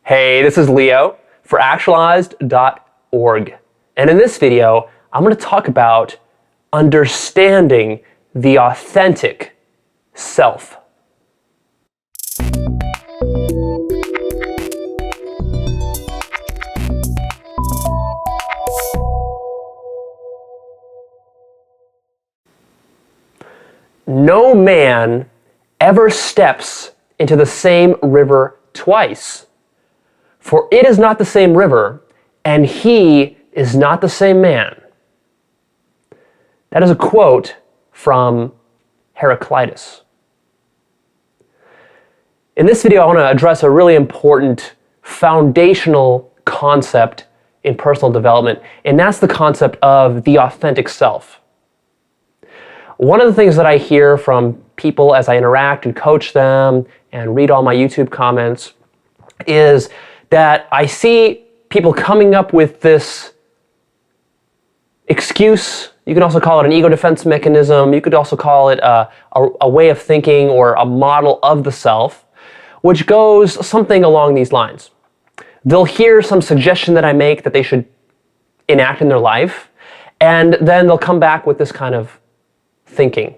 Hey, this is Leo for Actualized.org. And in this video, I'm going to talk about understanding the authentic self. No man ever steps into the same river twice, for it is not the same river, and he is not the same man. That is a quote from Heraclitus. In this video, I want to address a really important foundational concept in personal development, and that's the concept of the authentic self. One of the things that I hear from people as I interact and coach them and read all my YouTube comments is that I see people coming up with this excuse. You can also call it an ego defense mechanism. You could also call it a way of thinking or a model of the self, which goes something along these lines. They'll hear some suggestion that I make that they should enact in their life, and then they'll come back with this kind of thinking.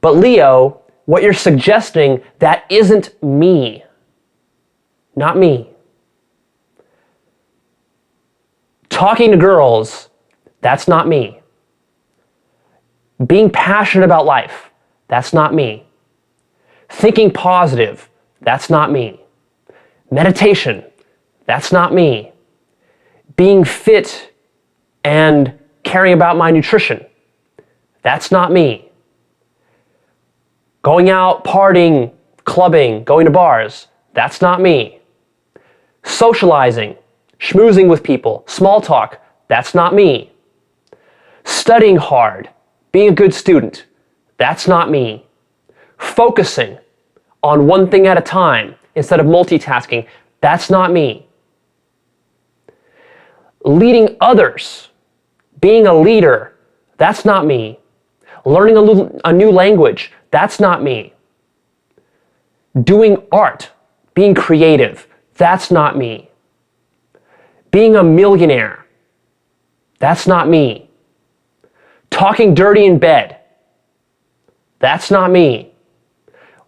But Leo, what you're suggesting, that isn't me. Not me. Talking to girls, that's not me. Being passionate about life, that's not me. Thinking positive, that's not me. Meditation, that's not me. Being fit and caring about my nutrition, that's not me. Going out, partying, clubbing, going to bars, that's not me. Socializing, schmoozing with people, small talk, that's not me. Studying hard, being a good student, that's not me. Focusing on one thing at a time instead of multitasking, that's not me. Leading others, being a leader, that's not me. Learning a new language, that's not me. Doing art, being creative, that's not me. Being a millionaire, that's not me. Talking dirty in bed, that's not me.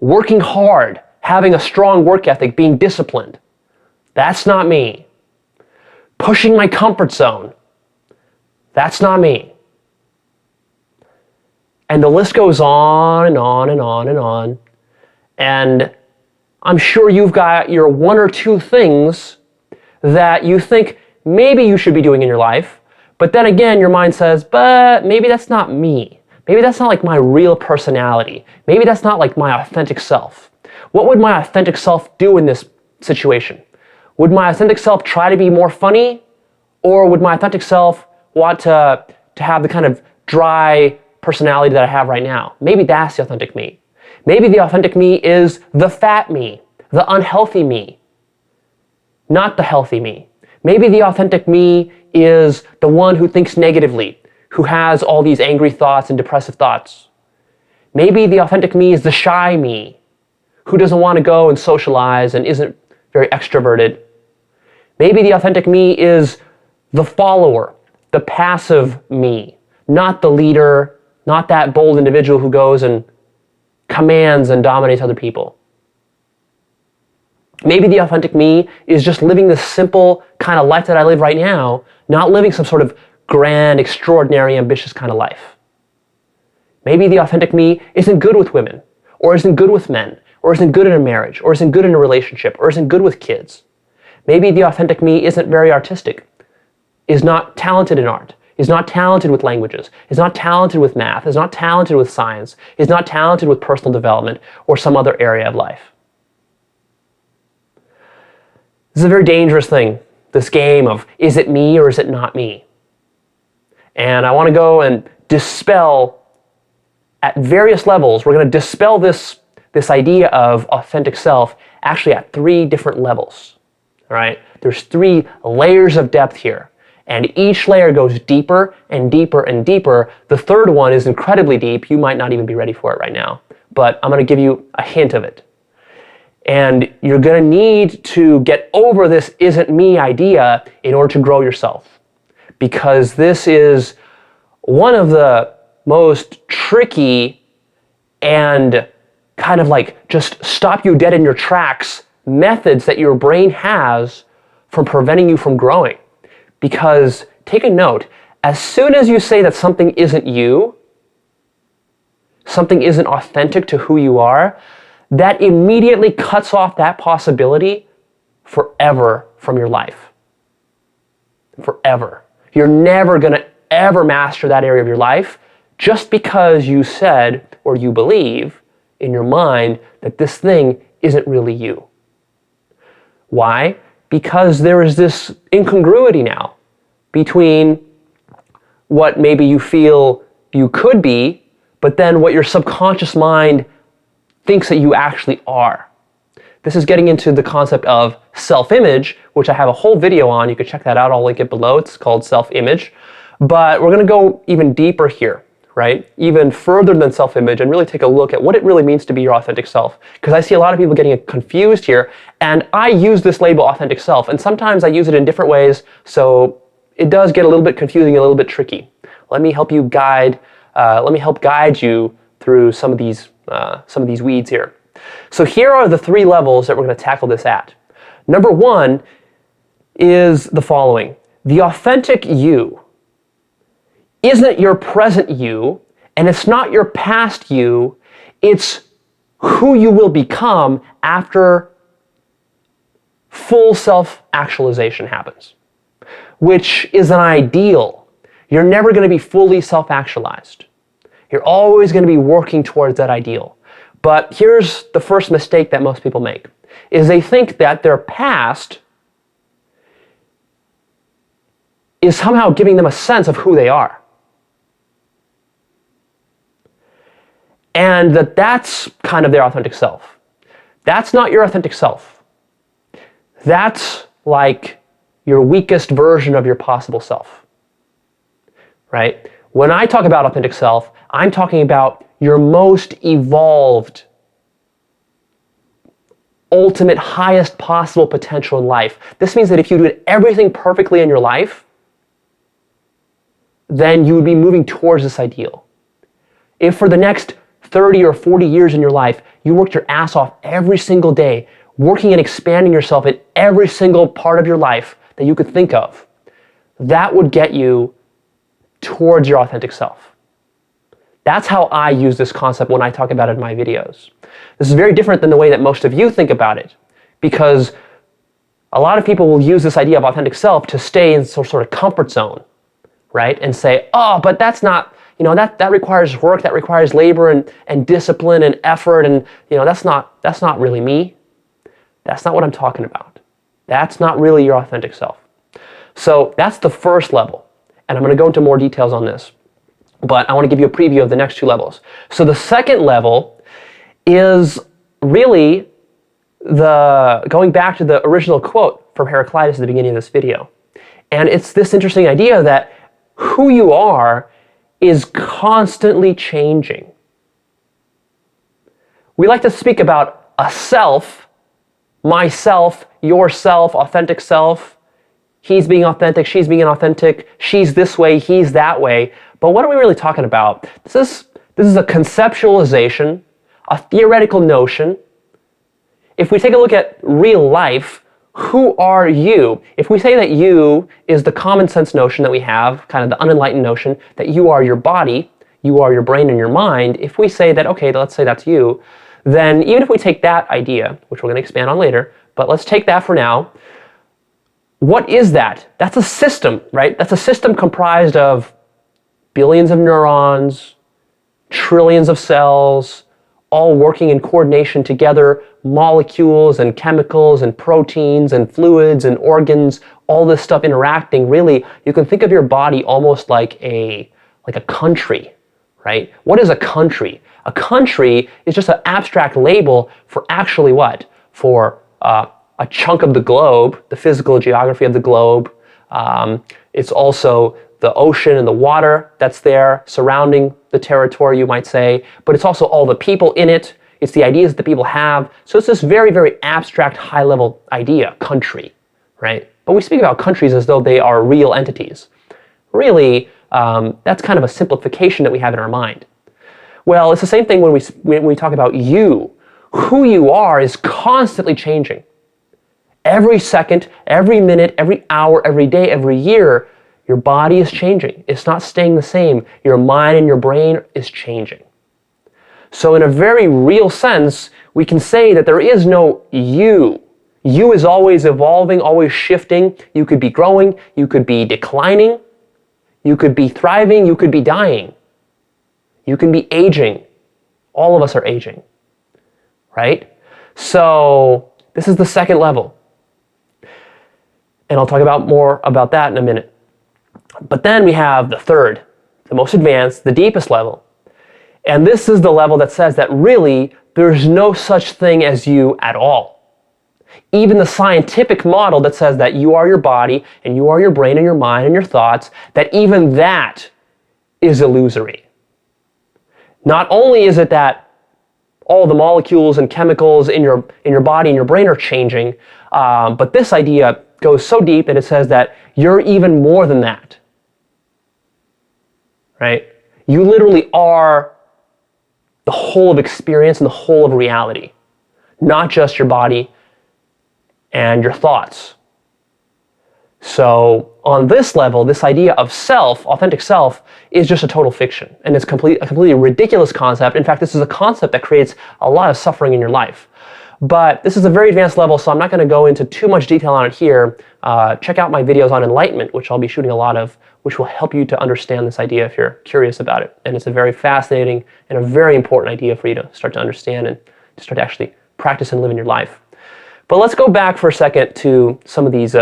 Working hard, having a strong work ethic, being disciplined, that's not me. Pushing my comfort zone, that's not me. And the list goes on and on and on and on. And I'm sure you've got your one or two things that you think maybe you should be doing in your life. But then again, your mind says, but maybe that's not me. Maybe that's not like my real personality. Maybe that's not like my authentic self. What would my authentic self do in this situation? Would my authentic self try to be more funny? Or would my authentic self want to have the kind of dry personality that I have right now? Maybe that's the authentic me. Maybe the authentic me is the fat me, the unhealthy me, not the healthy me. Maybe the authentic me is the one who thinks negatively, who has all these angry thoughts and depressive thoughts. Maybe the authentic me is the shy me, who doesn't want to go and socialize and isn't very extroverted. Maybe the authentic me is the follower, the passive me, not the leader, not that bold individual who goes and commands and dominates other people. Maybe the authentic me is just living the simple kind of life that I live right now, not living some sort of grand, extraordinary, ambitious kind of life. Maybe the authentic me isn't good with women, or isn't good with men, or isn't good in a marriage, or isn't good in a relationship, or isn't good with kids. Maybe the authentic me isn't very artistic, is not talented in art, is not talented with languages, is not talented with math, is not talented with science, is not talented with personal development or some other area of life. This is a very dangerous thing, this game of is it me or is it not me? And I want to go and dispel at various levels. We're going to dispel this idea of authentic self actually at 3 different levels. All right? There's 3 layers of depth here. And each layer goes deeper and deeper and deeper. The third one is incredibly deep. You might not even be ready for it right now. But I'm going to give you a hint of it. And you're going to need to get over this isn't me idea in order to grow yourself. Because this is one of the most tricky and kind of like just stop you dead in your tracks methods that your brain has for preventing you from growing. Because take a note, as soon as you say that something isn't you, something isn't authentic to who you are, that immediately cuts off that possibility forever from your life. Forever. You're never going to ever master that area of your life just because you said or you believe in your mind that this thing isn't really you. Why? Because there is this incongruity now between what maybe you feel you could be, but then what your subconscious mind thinks that you actually are. This is getting into the concept of self-image, which I have a whole video on. You can check that out. I'll link it below. It's called self-image. But we're going to go even deeper here, right? Even further than self-image and really take a look at what it really means to be your authentic self. Because I see a lot of people getting confused here. And I use this label authentic self. And sometimes I use it in different ways. So it does get a little bit confusing, a little bit tricky. Let me help guide you through some of these weeds here. So here are the 3 levels that we're going to tackle this at. Number 1 is the following. The authentic you isn't your present you, and it's not your past you. It's who you will become after full self-actualization happens, which is an ideal. You're never going to be fully self-actualized. You're always going to be working towards that ideal. But here's the first mistake that most people make, is they think that their past is somehow giving them a sense of who they are. And that's kind of their authentic self. That's not your authentic self. That's like your weakest version of your possible self, right? When I talk about authentic self, I'm talking about your most evolved, ultimate, highest possible potential in life. This means that if you did everything perfectly in your life, then you would be moving towards this ideal. If for the next 30 or 40 years in your life, you worked your ass off every single day, working and expanding yourself in every single part of your life that you could think of, that would get you towards your authentic self. That's how I use this concept when I talk about it in my videos. This is very different than the way that most of you think about it, because a lot of people will use this idea of authentic self to stay in some sort of comfort zone, right? And say, oh, but that's not, that requires work, that requires labor and discipline and effort, and that's not really me. That's not what I'm talking about. That's not really your authentic self. So that's the first level, and I'm going to go into more details on this. But I want to give you a preview of the next 2 levels. So the second level is really going back to the original quote from Heraclitus at the beginning of this video. And it's this interesting idea that who you are is constantly changing. We like to speak about a self, myself, yourself, authentic self. He's being authentic, she's being inauthentic, she's this way, he's that way. But what are we really talking about? This is a conceptualization, a theoretical notion. If we take a look at real life, who are you? If we say that you is the common sense notion that we have, kind of the unenlightened notion, that you are your body, you are your brain and your mind, if we say that, okay, let's say that's you, then even if we take that idea, which we're going to expand on later, but let's take that for now, what is that? That's a system, right? That's a system comprised of billions of neurons, trillions of cells, all working in coordination together, molecules and chemicals and proteins and fluids and organs, all this stuff interacting. Really, you can think of your body almost like a country, right? What is a country? A country is just an abstract label for actually what? For a chunk of the globe, the physical geography of the globe. It's also the ocean and the water that's there surrounding the territory, you might say, but it's also all the people in it. It's the ideas that people have. So it's this very, very abstract, high-level idea, country, right? But we speak about countries as though they are real entities. Really, that's kind of a simplification that we have in our mind. Well, it's the same thing when we talk about you. Who you are is constantly changing. Every second, every minute, every hour, every day, every year, your body is changing. It's not staying the same. Your mind and your brain is changing. So in a very real sense, we can say that there is no you. You is always evolving, always shifting. You could be growing, you could be declining, you could be thriving, you could be dying. You can be aging. All of us are aging, right? So this is the second level. And I'll talk about more about that in a minute. But then we have the third, the most advanced, the deepest level. And this is the level that says that really there's no such thing as you at all. Even the scientific model that says that you are your body and you are your brain and your mind and your thoughts, that even that is illusory. Not only is it that all the molecules and chemicals in your body and your brain are changing, but this idea goes so deep that it says that you're even more than that, right? You literally are the whole of experience and the whole of reality, not just your body and your thoughts. So on this level, this idea of self, authentic self, is just a total fiction. And it's a completely ridiculous concept. In fact, this is a concept that creates a lot of suffering in your life. But this is a very advanced level, so I'm not going to go into too much detail on it here. Check out my videos on enlightenment, which I'll be shooting a lot of, which will help you to understand this idea if you're curious about it. And it's a very fascinating and a very important idea for you to start to understand and to start to actually practice and live in your life. But let's go back for a second to some of these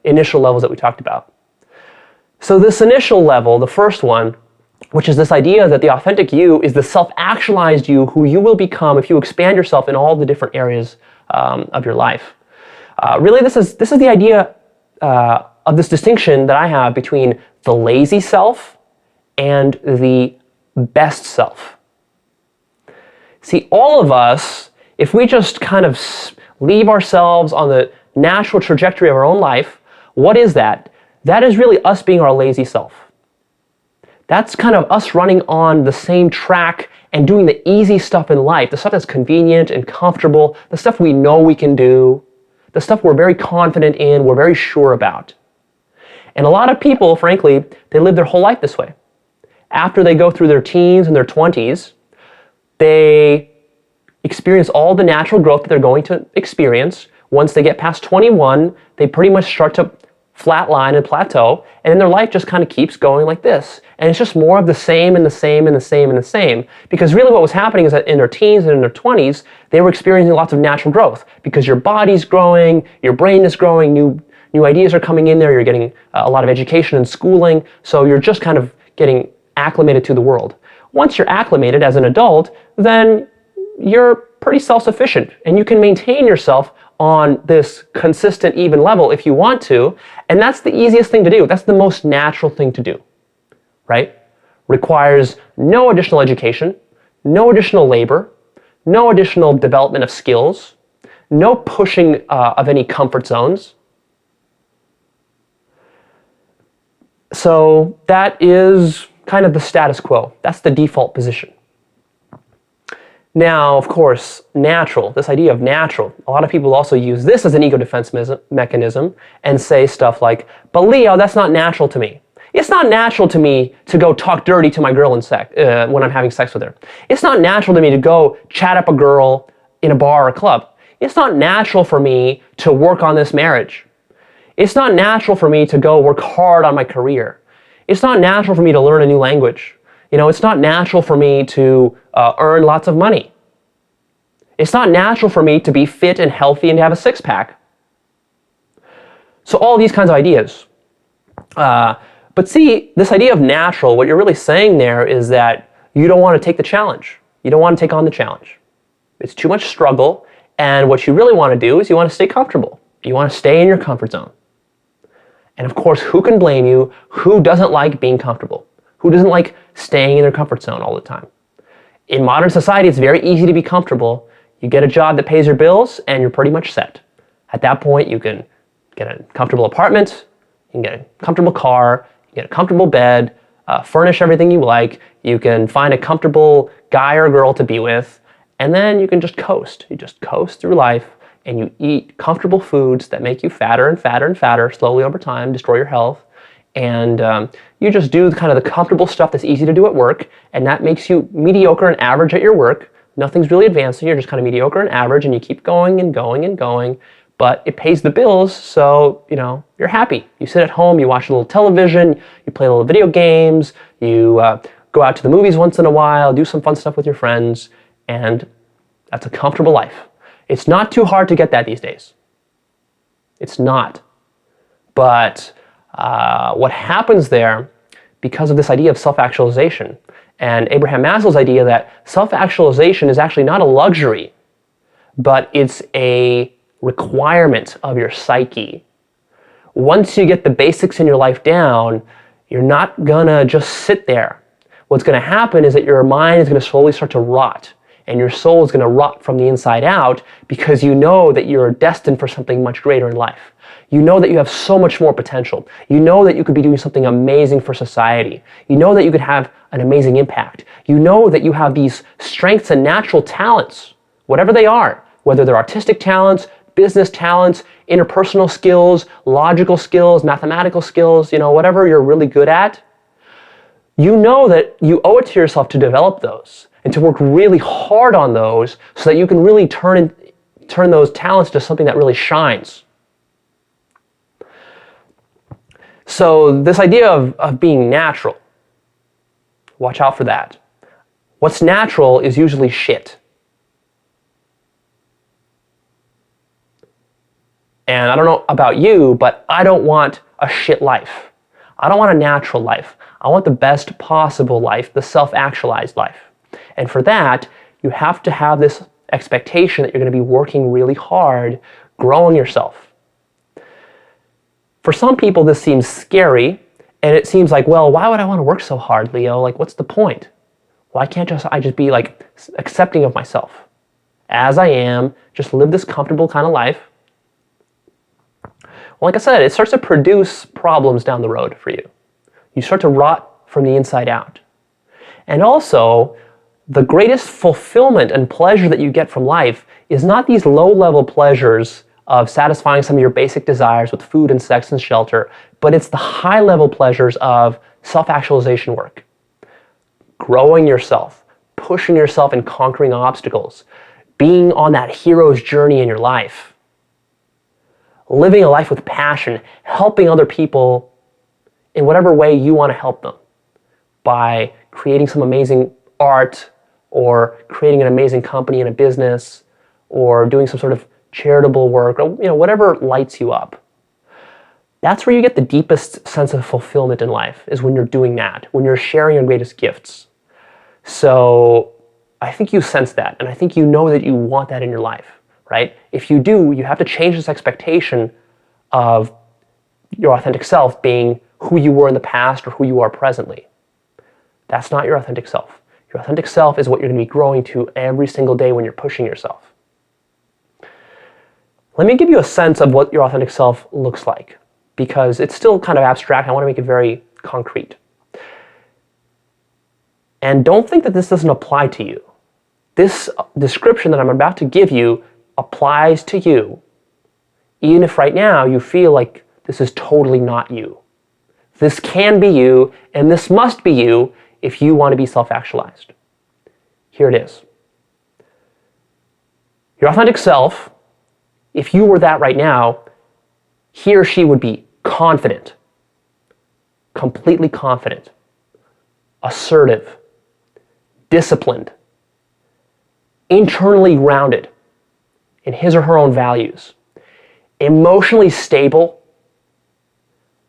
initial levels that we talked about. So this initial level, the first one, which is this idea that the authentic you is the self-actualized you who you will become if you expand yourself in all the different areas of your life. Really, this is the idea of this distinction that I have between the lazy self and the best self. See, all of us, if we just kind of leave ourselves on the natural trajectory of our own life, what is that? That is really us being our lazy self. That's kind of us running on the same track and doing the easy stuff in life, the stuff that's convenient and comfortable, the stuff we know we can do, the stuff we're very confident in, we're very sure about. And a lot of people, frankly, they live their whole life this way. After they go through their teens and their 20s, they experience all the natural growth that they're going to experience. Once they get past 21, they pretty much start to flatline and plateau, and then their life just kind of keeps going like this. And it's just more of the same and the same and the same and the same. Because really what was happening is that in their teens and in their 20s, they were experiencing lots of natural growth. Because your body's growing, your brain is growing, new ideas are coming in there, you're getting a lot of education and schooling, so you're just kind of getting acclimated to the world. Once you're acclimated as an adult, then you're pretty self-sufficient, and you can maintain yourself on this consistent, even level if you want to, and that's the easiest thing to do. That's the most natural thing to do, right? Requires no additional education, no additional labor, no additional development of skills, no pushing of any comfort zones. So that is kind of the status quo. That's the default position. Now, of course, natural, this idea of natural, a lot of people also use this as an ego defense mechanism and say stuff like, but Leo, that's not natural to me. It's not natural to me to go talk dirty to my girl when I'm having sex with her. It's not natural to me to go chat up a girl in a bar or a club. It's not natural for me to work on this marriage. It's not natural for me to go work hard on my career. It's not natural for me to learn a new language. It's not natural for me to earn lots of money. It's not natural for me to be fit and healthy and to have a six-pack. So all these kinds of ideas. But see, this idea of natural, what you're really saying there is that you don't want to take the challenge. You don't want to take on the challenge. It's too much struggle, and what you really want to do is you want to stay comfortable. You want to stay in your comfort zone. And of course, who can blame you? Who doesn't like being comfortable? Who doesn't like staying in their comfort zone all the time? In modern society, it's very easy to be comfortable. You get a job that pays your bills and you're pretty much set. At that point, you can get a comfortable apartment, you can get a comfortable car, you can get a comfortable bed, furnish everything you like, you can find a comfortable guy or girl to be with, and then you can just coast. You just coast through life and you eat comfortable foods that make you fatter and fatter and fatter slowly over time, destroy your health. And you just do kind of the comfortable stuff that's easy to do at work, and that makes you mediocre and average at your work. Nothing's really advancing, you're just kind of mediocre and average, and you keep going and going and going, but it pays the bills, so you're happy. You sit at home, you watch a little television, you play a little video games, you go out to the movies once in a while, do some fun stuff with your friends, and that's a comfortable life. It's not too hard to get that these days. It's not. But what happens there, because of this idea of self-actualization, and Abraham Maslow's idea that self-actualization is actually not a luxury, but it's a requirement of your psyche. Once you get the basics in your life down, you're not gonna just sit there. What's gonna happen is that your mind is gonna slowly start to rot, and your soul is gonna rot from the inside out, because you know that you're destined for something much greater in life. You know that you have so much more potential. You know that you could be doing something amazing for society. You know that you could have an amazing impact. You know that you have these strengths and natural talents, whatever they are, whether they're artistic talents, business talents, interpersonal skills, logical skills, mathematical skills, whatever you're really good at. You know that you owe it to yourself to develop those and to work really hard on those so that you can really turn those talents to something that really shines. So this idea of being natural, watch out for that. What's natural is usually shit. And I don't know about you, but I don't want a shit life. I don't want a natural life. I want the best possible life, the self-actualized life. And for that, you have to have this expectation that you're going to be working really hard, growing yourself. For some people, this seems scary, and it seems like, well, why would I want to work so hard, Leo? Like, what's the point? Why can't I just be like accepting of myself as I am, just live this comfortable kind of life? Well, like I said, it starts to produce problems down the road for you. You start to rot from the inside out. And also, the greatest fulfillment and pleasure that you get from life is not these low-level pleasures of satisfying some of your basic desires with food and sex and shelter, but it's the high-level pleasures of self-actualization work. Growing yourself, pushing yourself and conquering obstacles, being on that hero's journey in your life, living a life with passion, helping other people in whatever way you want to help them, by creating some amazing art, or creating an amazing company and a business, or doing some sort of charitable work, or whatever lights you up. That's where you get the deepest sense of fulfillment in life, is when you're doing that, when you're sharing your greatest gifts. So I think you sense that, and I think you know that you want that in your life, right? If you do, you have to change this expectation of your authentic self being who you were in the past or who you are presently. That's not your authentic self. Your authentic self is what you're going to be growing to every single day when you're pushing yourself. Let me give you a sense of what your authentic self looks like, because it's still kind of abstract. I want to make it very concrete. And don't think that this doesn't apply to you. This description that I'm about to give you applies to you, even if right now you feel like this is totally not you. This can be you, and this must be you if you want to be self-actualized. Here it is. Your authentic self, if you were that right now, he or she would be confident, completely confident, assertive, disciplined, internally grounded in his or her own values, emotionally stable,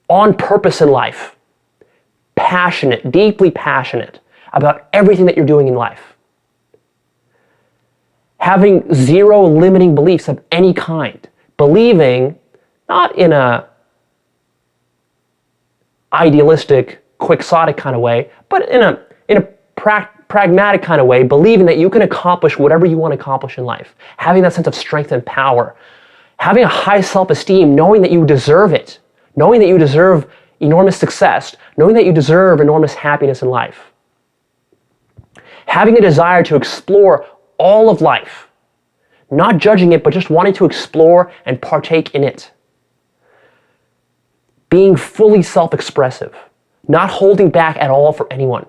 on purpose in life, passionate, deeply passionate about everything that you're doing in life, having zero limiting beliefs of any kind, believing not in a idealistic, quixotic kind of way, but in a pragmatic kind of way, believing that you can accomplish whatever you want to accomplish in life, having that sense of strength and power, having a high self-esteem, knowing that you deserve it, knowing that you deserve enormous success, knowing that you deserve enormous happiness in life, having a desire to explore all of life, not judging it, but just wanting to explore and partake in it, being fully self-expressive, not holding back at all for anyone,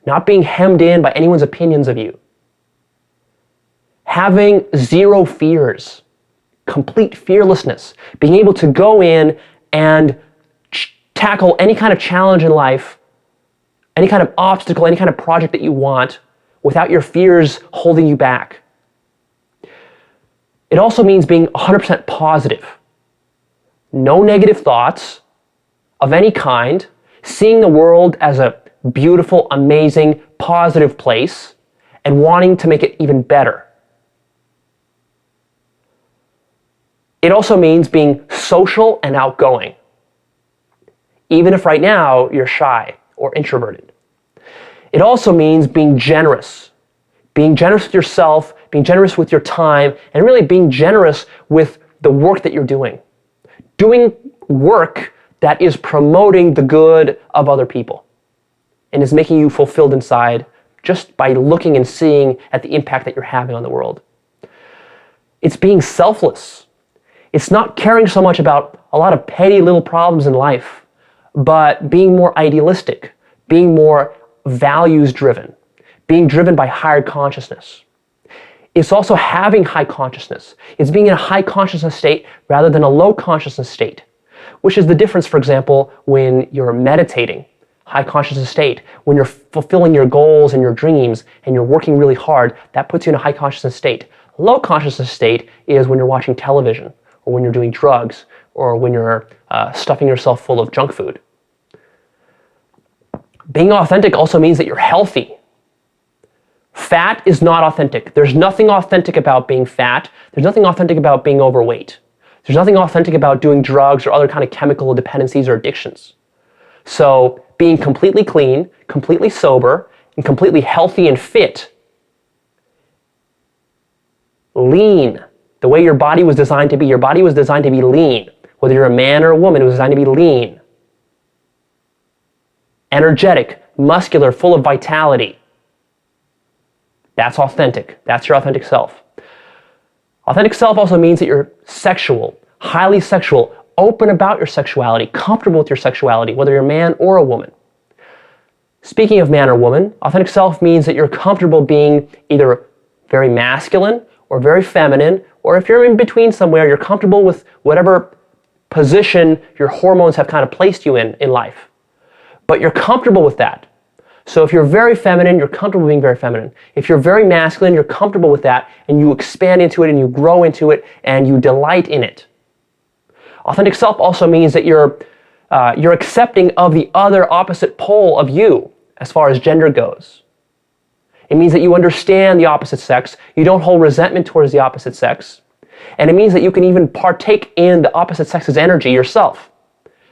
not being hemmed in by anyone's opinions of you, having zero fears, complete fearlessness, being able to go in and tackle any kind of challenge in life, any kind of obstacle, any kind of project that you want without your fears holding you back. It also means being 100% positive. No negative thoughts of any kind, seeing the world as a beautiful, amazing, positive place, and wanting to make it even better. It also means being social and outgoing, even if right now you're shy or introverted. It also means being generous with yourself, being generous with your time, and really being generous with the work that you're doing. Doing work that is promoting the good of other people and is making you fulfilled inside just by looking and seeing at the impact that you're having on the world. It's being selfless. It's not caring so much about a lot of petty little problems in life, but being more idealistic, being more values-driven, being driven by higher consciousness. It's also having high consciousness. It's being in a high consciousness state rather than a low consciousness state, which is the difference, for example, when you're meditating, high consciousness state, when you're fulfilling your goals and your dreams and you're working really hard, that puts you in a high consciousness state. Low consciousness state is when you're watching television, or when you're doing drugs, or when you're stuffing yourself full of junk food. Being authentic also means that you're healthy. Fat is not authentic. There's nothing authentic about being fat. There's nothing authentic about being overweight. There's nothing authentic about doing drugs or other kind of chemical dependencies or addictions. So being completely clean, completely sober, and completely healthy and fit, lean, the way your body was designed to be. Your body was designed to be lean. Whether you're a man or a woman, it was designed to be lean, energetic, muscular, full of vitality. That's authentic. That's your authentic self. Authentic self also means that you're sexual, highly sexual, open about your sexuality, comfortable with your sexuality, whether you're a man or a woman. Speaking of man or woman, authentic self means that you're comfortable being either very masculine or very feminine, or if you're in between somewhere, you're comfortable with whatever position your hormones have kind of placed you in life. But you're comfortable with that. So if you're very feminine, you're comfortable being very feminine. If you're very masculine, you're comfortable with that, and you expand into it, and you grow into it, and you delight in it. Authentic self also means that you're accepting of the other opposite pole of you as far as gender goes. It means that you understand the opposite sex, you don't hold resentment towards the opposite sex, and it means that you can even partake in the opposite sex's energy yourself.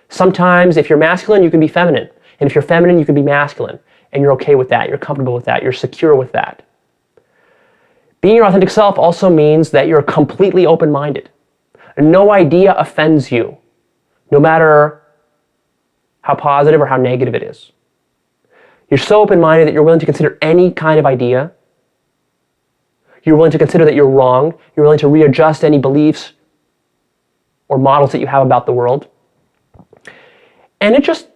Sometimes if you're masculine, you can be feminine, and if you're feminine, you can be masculine. And you're okay with that, you're comfortable with that, you're secure with that. Being your authentic self also means that you're completely open-minded. No idea offends you, no matter how positive or how negative it is. You're so open-minded that you're willing to consider any kind of idea. You're willing to consider that you're wrong. You're willing to readjust any beliefs or models that you have about the world. And it just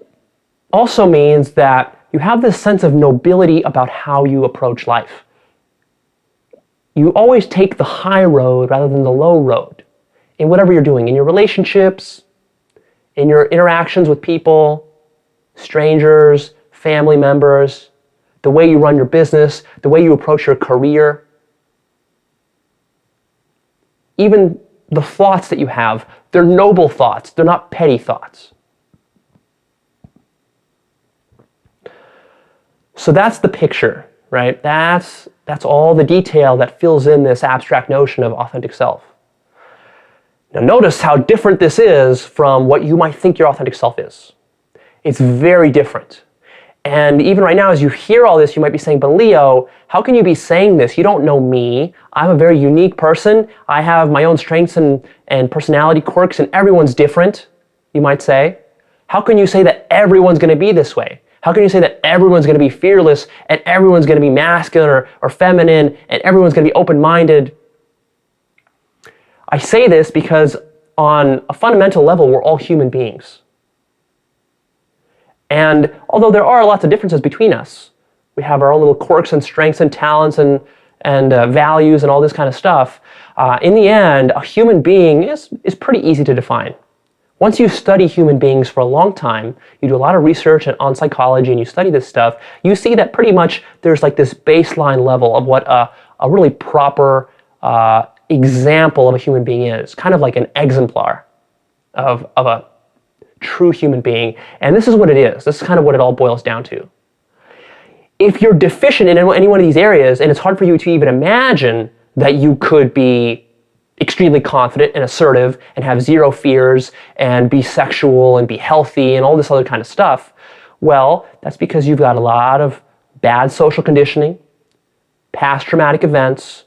also means that you have this sense of nobility about how you approach life. You always take the high road rather than the low road in whatever you're doing, in your relationships, in your interactions with people, strangers, family members, the way you run your business, the way you approach your career. Even the thoughts that you have, they're noble thoughts, they're not petty thoughts. So that's the picture, right? That's all the detail that fills in this abstract notion of authentic self. Now notice how different this is from what you might think your authentic self is. It's very different. And even right now, as you hear all this, you might be saying, but Leo, how can you be saying this? You don't know me. I'm a very unique person. I have my own strengths and personality quirks, and everyone's different, you might say. How can you say that everyone's going to be this way? How can you say that everyone's going to be fearless, and everyone's going to be masculine or feminine, and everyone's going to be open-minded? I say this because on a fundamental level, we're all human beings. And although there are lots of differences between us, we have our own little quirks and strengths and talents and values and all this kind of stuff, in the end, a human being is pretty easy to define. Once you study human beings for a long time, you do a lot of research on psychology and you study this stuff, you see that pretty much there's like this baseline level of what a really proper example of a human being is, kind of like an exemplar of a true human being. And this is what it is. This is kind of what it all boils down to. If you're deficient in any one of these areas, and it's hard for you to even imagine that you could be extremely confident and assertive and have zero fears and be sexual and be healthy and all this other kind of stuff, well, that's because you've got a lot of bad social conditioning, past traumatic events,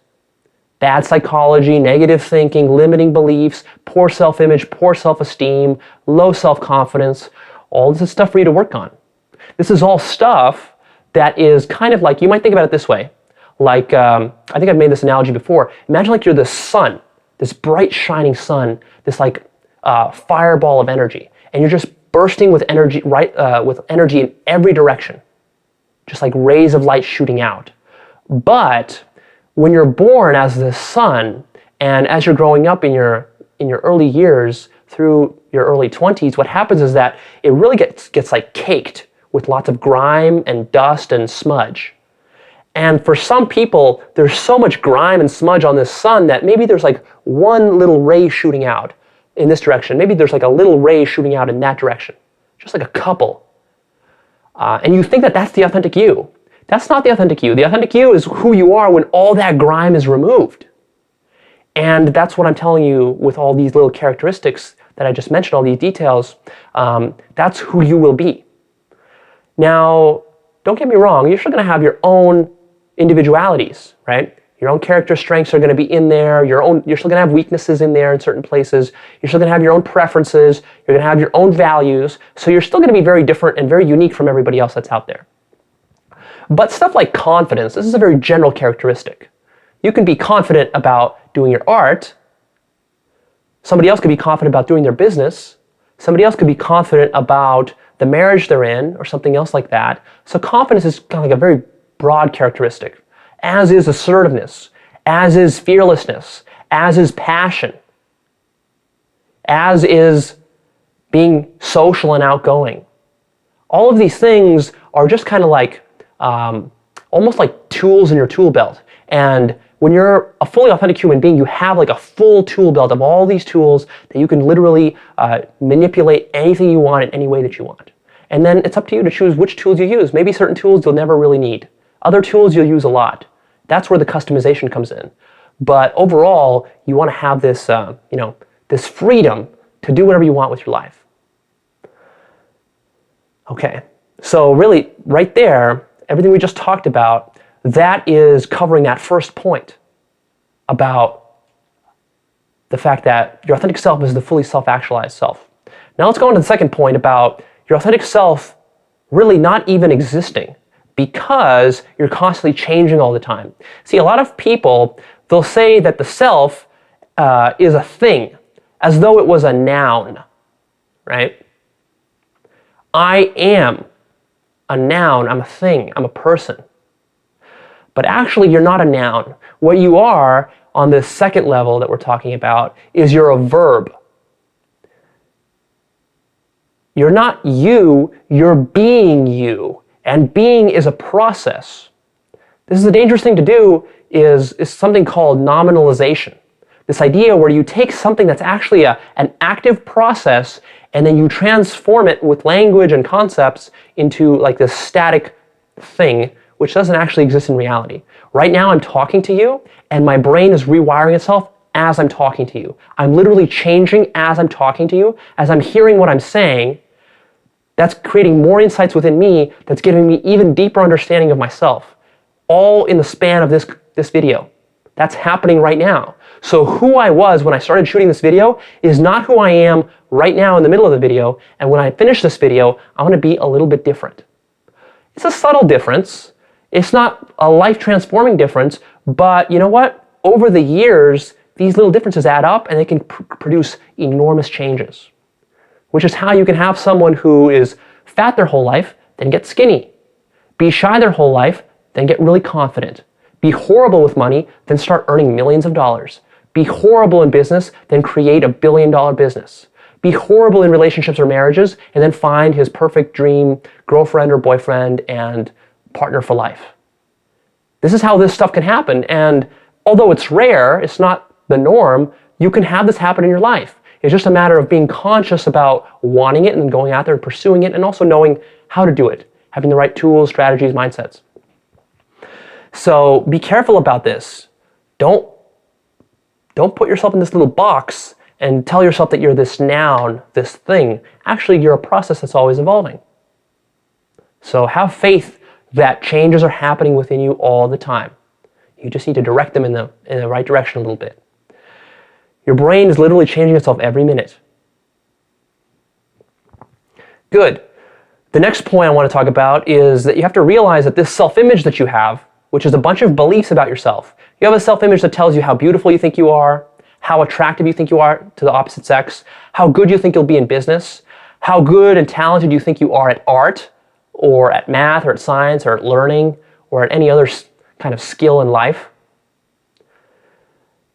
bad psychology, negative thinking, limiting beliefs, poor self-image, poor self-esteem, low self-confidence. All this is stuff for you to work on. This is all stuff that is kind of like, you might think about it this way. Like, I think I've made this analogy before. Imagine like you're the sun, this bright shining sun, this like fireball of energy, and you're just bursting with energy, with energy in every direction, just like rays of light shooting out. But when you're born as the sun, and as you're growing up in your early years through your early 20s, what happens is that it really gets like caked with lots of grime and dust and smudge. And for some people, there's so much grime and smudge on this sun that maybe there's like one little ray shooting out in this direction. Maybe there's like a little ray shooting out in that direction, just like a couple. And you think that that's the authentic you. That's not the authentic you. The authentic you is who you are when all that grime is removed. And that's what I'm telling you with all these little characteristics that I just mentioned, all these details. That's who you will be. Now, don't get me wrong, you're still going to have your own individualities, right? Your own character strengths are going to be in there. You're still going to have weaknesses in there in certain places. You're still going to have your own preferences. You're going to have your own values. So you're still going to be very different and very unique from everybody else that's out there. But stuff like confidence, this is a very general characteristic. You can be confident about doing your art. Somebody else could be confident about doing their business. Somebody else could be confident about the marriage they're in or something else like that. So confidence is kind of like a very broad characteristic, as is assertiveness, as is fearlessness, as is passion, as is being social and outgoing. All of these things are just kind of like almost like tools in your tool belt. And when you're a fully authentic human being, you have like a full tool belt of all these tools that you can literally manipulate anything you want in any way that you want. And then it's up to you to choose which tools you use. Maybe certain tools you'll never really need. Other tools you'll use a lot. That's where the customization comes in. But overall, you want to have this, this freedom to do whatever you want with your life. Okay, so really, right there, everything we just talked about, that is covering that first point about the fact that your authentic self is the fully self-actualized self. Now let's go on to the second point about your authentic self really not even existing because you're constantly changing all the time. See, a lot of people, they'll say that the self is a thing, as though it was a noun, right? I am a noun, I'm a thing, I'm a person. But actually, you're not a noun. What you are on this second level that we're talking about is you're a verb. You're not you, you're being you. And being is a process. This is a dangerous thing to do is something called nominalization. This idea where you take something that's actually an active process and then you transform it with language and concepts into like this static thing which doesn't actually exist in reality. Right now I'm talking to you and my brain is rewiring itself as I'm talking to you. I'm literally changing as I'm talking to you, as I'm hearing what I'm saying. That's creating more insights within me, that's giving me even deeper understanding of myself, all in the span of this video. That's happening right now. So who I was when I started shooting this video is not who I am right now in the middle of the video, and when I finish this video, I want to be a little bit different. It's a subtle difference. It's not a life-transforming difference, but you know what? Over the years, these little differences add up and they can produce enormous changes, which is how you can have someone who is fat their whole life, then get skinny, be shy their whole life, then get really confident, be horrible with money, then start earning millions of dollars, be horrible in business, then create $1 billion business, be horrible in relationships or marriages, and then find his perfect dream girlfriend or boyfriend and partner for life. This is how this stuff can happen, and although it's rare, it's not the norm, you can have this happen in your life. It's just a matter of being conscious about wanting it and then going out there and pursuing it, and also knowing how to do it, having the right tools, strategies, mindsets. So be careful about this. Don't put yourself in this little box and tell yourself that you're this noun, this thing. Actually, you're a process that's always evolving. So have faith that changes are happening within you all the time. You just need to direct them in the right direction a little bit. Your brain is literally changing itself every minute. Good. The next point I want to talk about is that you have to realize that this self-image that you have, which is a bunch of beliefs about yourself. You have a self-image that tells you how beautiful you think you are, how attractive you think you are to the opposite sex, how good you think you'll be in business, how good and talented you think you are at art, or at math, or at science, or at learning, or at any other kind of skill in life.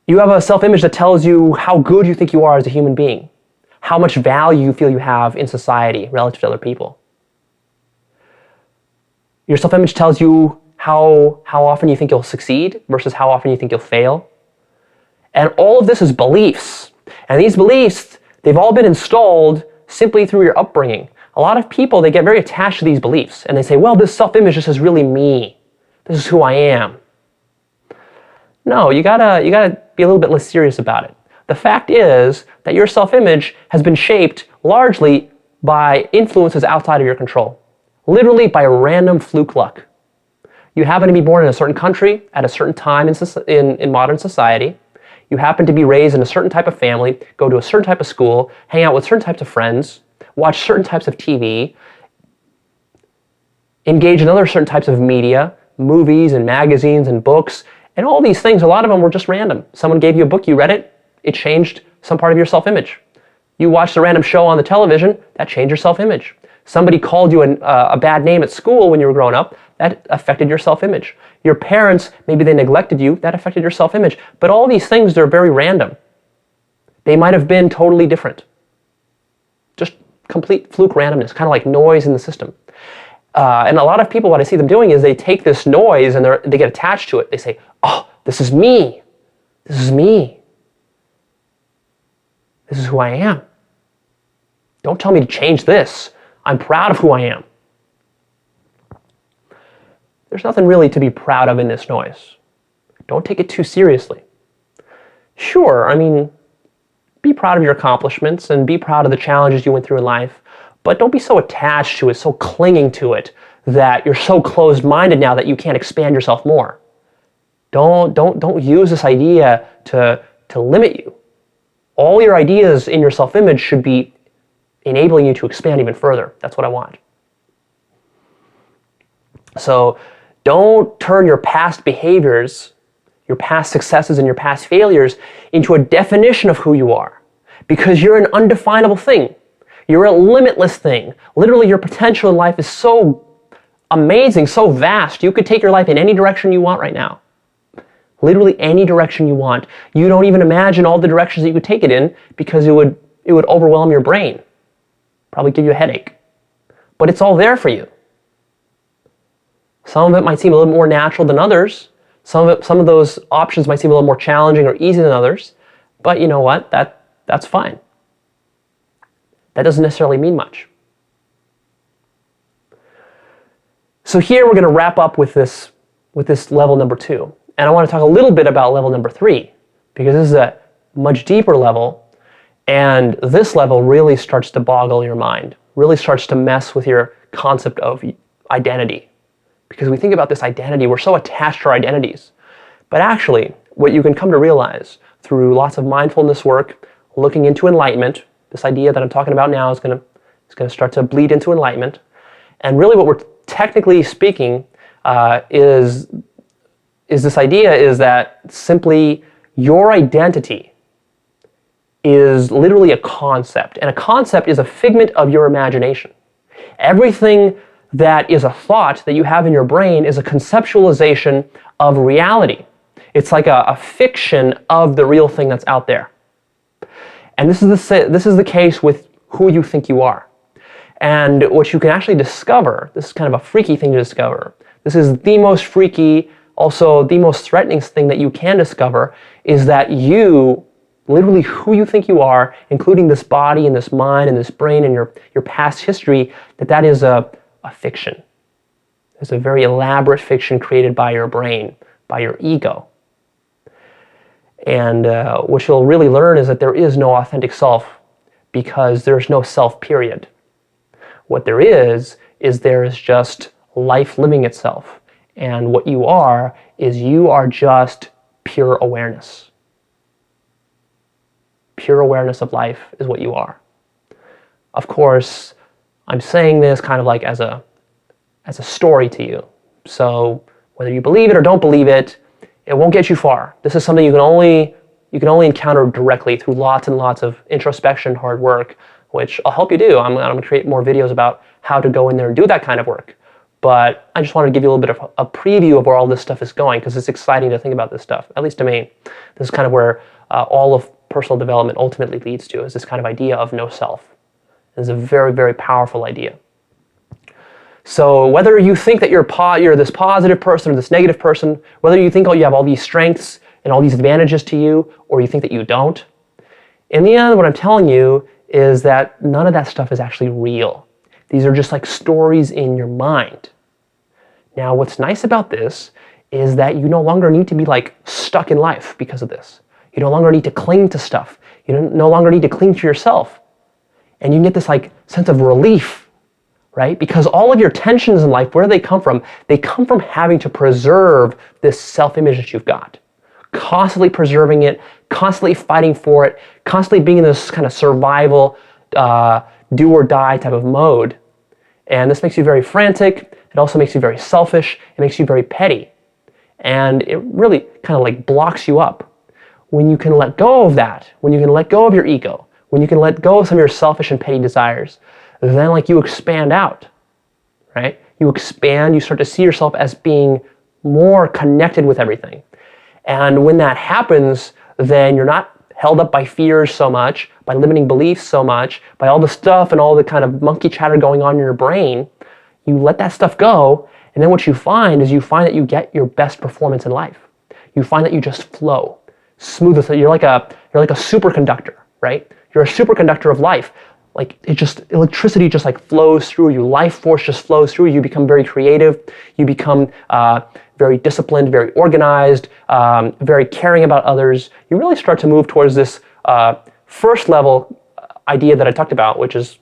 You have a self-image that tells you how good you think you are as a human being, how much value you feel you have in society relative to other people. Your self-image tells you how often you think you'll succeed versus how often you think you'll fail. And all of this is beliefs. And these beliefs, they've all been installed simply through your upbringing. A lot of people, they get very attached to these beliefs and they say, well, this self-image, this is really me. This is who I am. No, you gotta be a little bit less serious about it. The fact is that your self-image has been shaped largely by influences outside of your control. Literally by random fluke luck. You happen to be born in a certain country at a certain time in modern society. You happen to be raised in a certain type of family, go to a certain type of school, hang out with certain types of friends, watch certain types of TV, engage in other certain types of media, movies and magazines and books, and all these things, a lot of them were just random. Someone gave you a book, you read it, it changed some part of your self-image. You watched a random show on the television, that changed your self-image. Somebody called you a bad name at school when you were growing up, that affected your self-image. Your parents, maybe they neglected you, that affected your self-image. But all these things, they're very random. They might have been totally different. Just complete fluke randomness, kind of like noise in the system. And a lot of people, what I see them doing is they take this noise and they get attached to it. They say, oh, this is me. This is me. This is who I am. Don't tell me to change this. I'm proud of who I am. There's nothing really to be proud of in this noise. Don't take it too seriously. Sure, I mean, be proud of your accomplishments and be proud of the challenges you went through in life, but don't be so attached to it, so clinging to it, that you're so closed-minded now that you can't expand yourself more. Don't use this idea to limit you. All your ideas in your self-image should be enabling you to expand even further. That's what I want. So don't turn your past behaviors, your past successes and your past failures into a definition of who you are, because you're an undefinable thing. You're a limitless thing. Literally, your potential in life is so amazing, so vast. You could take your life in any direction you want right now. Literally any direction you want. You don't even imagine all the directions that you could take it in because it would overwhelm your brain. Probably give you a headache. But it's all there for you. Some of it might seem a little more natural than others. Some of those options might seem a little more challenging or easy than others. But you know what? That's fine. That doesn't necessarily mean much. So here we're going to wrap up with this level number 2. And I want to talk a little bit about level number 3, because this is a much deeper level, and this level really starts to boggle your mind, really starts to mess with your concept of identity. Because we think about this identity, we're so attached to our identities. But actually, what you can come to realize through lots of mindfulness work, looking into enlightenment, this idea that I'm talking about now is going to start to bleed into enlightenment. And really what we're technically speaking is this idea is that simply your identity is literally a concept. And a concept is a figment of your imagination. Everything that is a thought that you have in your brain is a conceptualization of reality. It's like a fiction of the real thing that's out there. And this is the case with who you think you are. And what you can actually discover, this is kind of a freaky thing to discover. This is the most freaky, also the most threatening thing that you can discover, is that you, literally who you think you are, including this body and this mind and this brain and your past history, that is a fiction. It's a very elaborate fiction created by your brain, by your ego. And what you'll really learn is that there is no authentic self, because there's no self, period. What there is just life living itself. And what you are just pure awareness. Pure awareness of life is what you are. Of course, I'm saying this kind of like as a story to you. So whether you believe it or don't believe it, it won't get you far. This is something you can only encounter directly through lots and lots of introspection, hard work, which I'll help you do. I'm going to create more videos about how to go in there and do that kind of work. But I just wanted to give you a little bit of a preview of where all this stuff is going, because it's exciting to think about this stuff, at least to me. This is kind of where all of personal development ultimately leads to, is this kind of idea of no self. It's a very, very powerful idea. So whether you think that you're this positive person or this negative person, whether you think you have all these strengths and all these advantages to you, or you think that you don't, in the end, what I'm telling you is that none of that stuff is actually real. These are just like stories in your mind. Now, what's nice about this is that you no longer need to be like stuck in life because of this. You no longer need to cling to stuff. You no longer need to cling to yourself. And you get this like sense of relief, right? Because all of your tensions in life, where do they come from? They come from having to preserve this self-image that you've got. Constantly preserving it, constantly fighting for it, constantly being in this kind of survival, do or die type of mode. And this makes you very frantic. It also makes you very selfish. It makes you very petty. And it really kind of like blocks you up. When you can let go of that, when you can let go of your ego, when you can let go of some of your selfish and petty desires, then like you expand out, right? You expand, you start to see yourself as being more connected with everything. And when that happens, then you're not held up by fears so much, by limiting beliefs so much, by all the stuff and all the kind of monkey chatter going on in your brain. You let that stuff go, and then what you find is that you get your best performance in life. You find that you just flow smooth. You're like a superconductor, right? You're a superconductor of life. Like electricity just like flows through you. Life force just flows through you. You become very creative. You become very disciplined, very organized, very caring about others. You really start to move towards this first level idea that I talked about, which is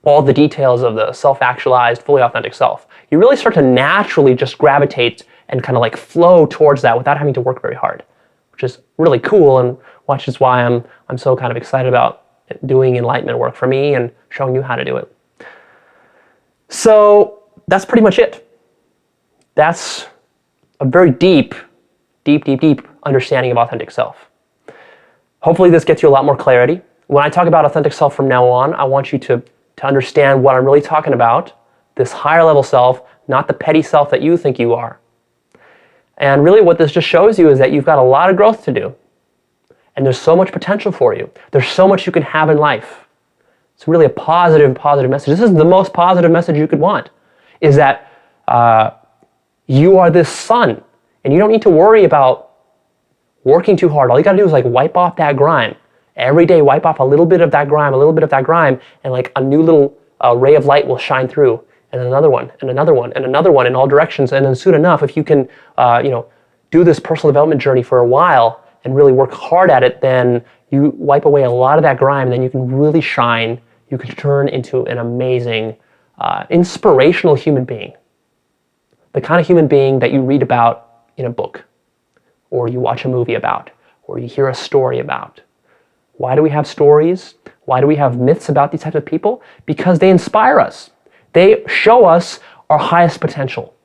all the details of the self-actualized, fully authentic self. You really start to naturally just gravitate and kind of like flow towards that without having to work very hard, which is really cool, and which is why I'm so kind of excited about doing enlightenment work for me and showing you how to do it. So that's pretty much it. That's a very deep understanding of authentic self. Hopefully this gets you a lot more clarity. When I talk about authentic self from now on, I want you to understand what I'm really talking about, this higher level self, not the petty self that you think you are. And really what this just shows you is that you've got a lot of growth to do. And there's so much potential for you. There's so much you can have in life. It's really a positive message. This is the most positive message you could want, is that you are this sun, and you don't need to worry about working too hard. All you gotta do is like wipe off that grime. Every day, wipe off a little bit of that grime, and like a new little ray of light will shine through, and another one, and another one, and another one in all directions. And then soon enough, if you can, do this personal development journey for a while and really work hard at it, then you wipe away a lot of that grime, and then you can really shine you can turn into an amazing, inspirational human being. The kind of human being that you read about in a book, or you watch a movie about, or you hear a story about. Why do we have stories? Why do we have myths about these types of people? Because they inspire us. They show us our highest potential.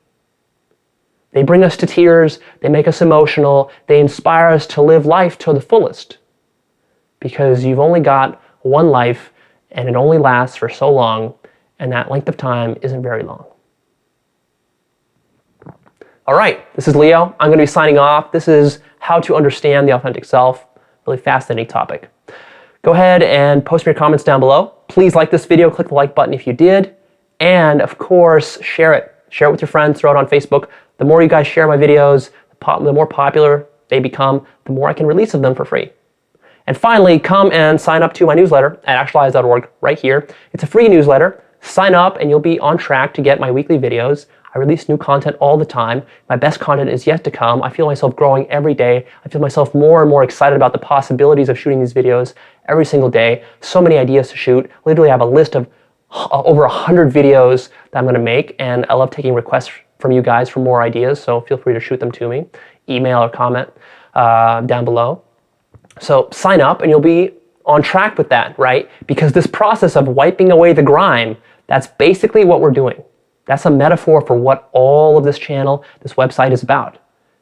They bring us to tears, they make us emotional, they inspire us to live life to the fullest. Because you've only got one life, and it only lasts for so long, and that length of time isn't very long. All right, this is Leo. I'm going to be signing off. This is how to understand the authentic self. Really fascinating topic. Go ahead and post me your comments down below. Please like this video, click the like button if you did, and of course, share it. Share it with your friends, throw it on Facebook. The more you guys share my videos, the more popular they become, the more I can release of them for free. And finally, come and sign up to my newsletter at Actualized.org right here. It's a free newsletter. Sign up and you'll be on track to get my weekly videos. I release new content all the time. My best content is yet to come. I feel myself growing every day. I feel myself more and more excited about the possibilities of shooting these videos every single day. So many ideas to shoot. Literally, I have a list of over 100 videos that I'm going to make, and I love taking requests from you guys for more ideas, so feel free to shoot them to me. Email or comment down below. So sign up and you'll be on track with that, right? Because this process of wiping away the grime, that's basically what we're doing. That's a metaphor for what all of this channel, this website is about.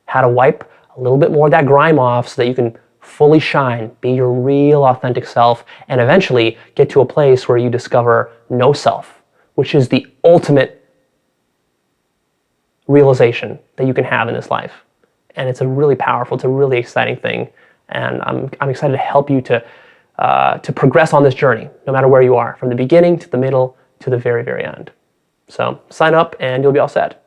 How to wipe a little bit more of that grime off so that you can fully shine, be your real authentic self, and eventually get to a place where you discover no self, which is the ultimate realization that you can have in this life. And it's a really powerful, it's a really exciting thing. And I'm excited to help you to progress on this journey, no matter where you are, from the beginning to the middle to the very, very end. So sign up and you'll be all set.